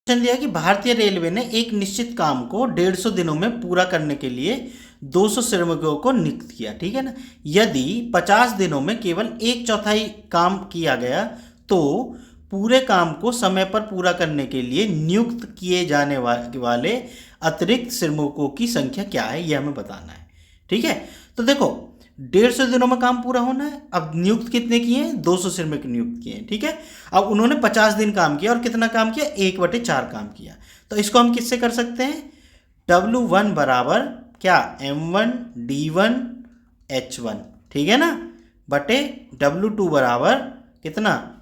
Question दिया कि भारतीय रेलवे ने एक निश्चित काम को 150 दिनों में पूरा करने के लिए 200 श्रमिकों को नियुक्त किया, ठीक है ना। यदि 50 दिनों में केवल 1/4 काम किया गया तो पूरे काम को समय पर पूरा करने के लिए नियुक्त किए जाने वाले अतिरिक्त श्रमिकों की संख्या क्या है, यह हमें बताना है, ठीक है। तो देखो 150 दिनों में काम पूरा होना है। अब नियुक्त कितने किए हैं, 200 श्रमिक नियुक्त किए हैं, ठीक है। अब उन्होंने 50 दिन काम किया और कितना काम किया, 1/4 काम किया। तो इसको हम किससे कर सकते हैं, W1 बराबर क्या, M1D1H1, ठीक है ना, बटे W2 बराबर कितना,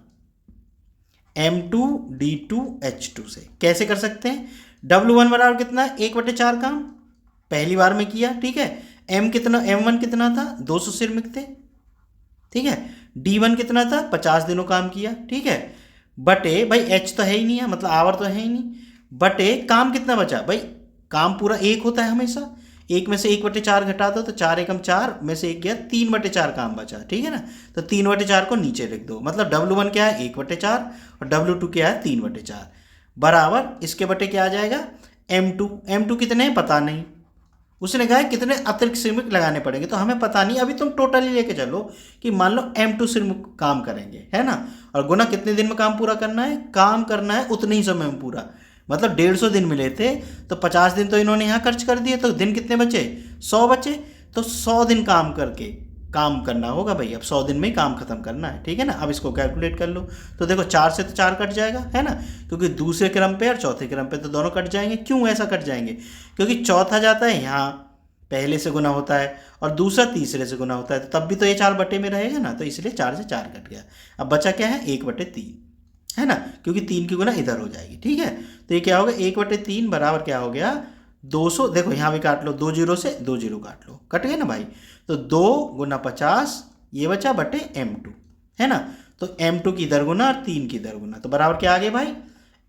M2D2H2 से कैसे कर सकते हैं। W1 बराबर कितना, 1/4 काम पहली बार में किया, ठीक है। M1 कितना था, 200 श्रमिक थे, ठीक है। D1 कितना था, 50 दिनों काम किया, ठीक है। बटे भाई H तो है ही नहीं है, मतलब आवर तो है ही नहीं, बटे काम कितना बचा भाई, काम पूरा एक होता है हमेशा, एक में से 1/4 घटा दो तो 4 एकम 4 में से एक गया, 3/4 काम बचा, ठीक है ना। तो 3/4 को नीचे लिख दो, मतलब W1 क्या है 1/4 और W2 क्या है 3/4 बराबर इसके बटे क्या आ जाएगा, M2 कितने हैं पता नहीं, उसने कहा है कितने अतिरिक्त श्रमिक लगाने पड़ेंगे, तो हमें पता नहीं, अभी तुम टोटली लेके चलो कि मान लो M2 श्रमिक काम करेंगे, है ना, और गुना कितने दिन में काम पूरा करना है, काम करना है उतने ही समय में पूरा, मतलब 150 दिन मिले थे तो 50 दिन तो इन्होंने यहाँ खर्च कर दिए, तो दिन कितने बचे, 100 बचे, तो 100 दिन काम करके काम करना होगा भाई, अब 100 दिन में ही काम खत्म करना है, ठीक है ना। अब इसको कैलकुलेट कर लो, तो देखो 4 से तो 4 कट जाएगा, है ना, क्योंकि दूसरे क्रम पे और चौथे क्रम पे तो दोनों कट जाएंगे। क्यों ऐसा कट जाएंगे, क्योंकि चौथा जाता है यहाँ पहले से गुना होता है और दूसरा तीसरे से गुना होता है, तो तब भी तो ये 4 बटे में रहेगा ना, तो इसलिए 4 से 4 कट गया। अब बचा क्या है, 1/3, है ना, क्योंकि 3 की गुना इधर हो जाएगी, ठीक है। तो ये क्या होगा, 1/3 बराबर क्या हो गया 200, देखो यहाँ भी काट लो, 2 जीरो से 2 जीरो काट लो, कट गए ना भाई, तो 2 गुना 50 ये बचा बटे M2, है ना, तो M2 की इधर गुना और 3 की इधर गुना, तो बराबर क्या आ गया भाई,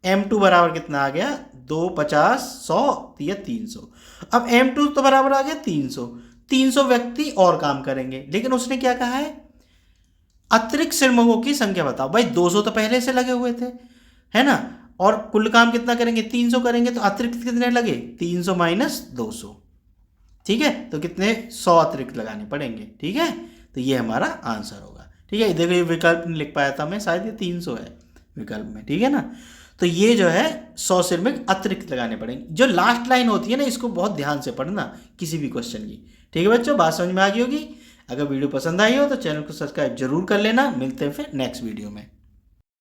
M2 बराबर कितना आ गया 2 50 100 या 300। अब M2 तो बराबर आ गया 300 व्यक्ति और काम करेंगे, लेकिन उसने क्या कहा है, अतिरिक्त श्रमिकों की संख्या बताओ। भाई 200 तो पहले से लगे हुए थे, है ना, और कुल काम कितना करेंगे 300 करेंगे, तो अतिरिक्त कितने लगे 300 माइनस 200, ठीक है, तो कितने 100 अतिरिक्त लगाने पड़ेंगे, ठीक है। तो ये हमारा आंसर होगा, ठीक है। देखो ये विकल्प नहीं लिख पाया था मैं, शायद ये 300 है विकल्प में, ठीक है ना। तो ये जो है 100 श्रमिक अतिरिक्त लगाने पड़ेंगे। जो लास्ट लाइन होती है ना, इसको बहुत ध्यान से पढ़ना किसी भी क्वेश्चन की, ठीक है बच्चों, बात समझ में आ गई होगी। अगर वीडियो पसंद आई हो तो चैनल को सब्सक्राइब जरूर कर लेना। मिलते हैं फिर नेक्स्ट वीडियो में।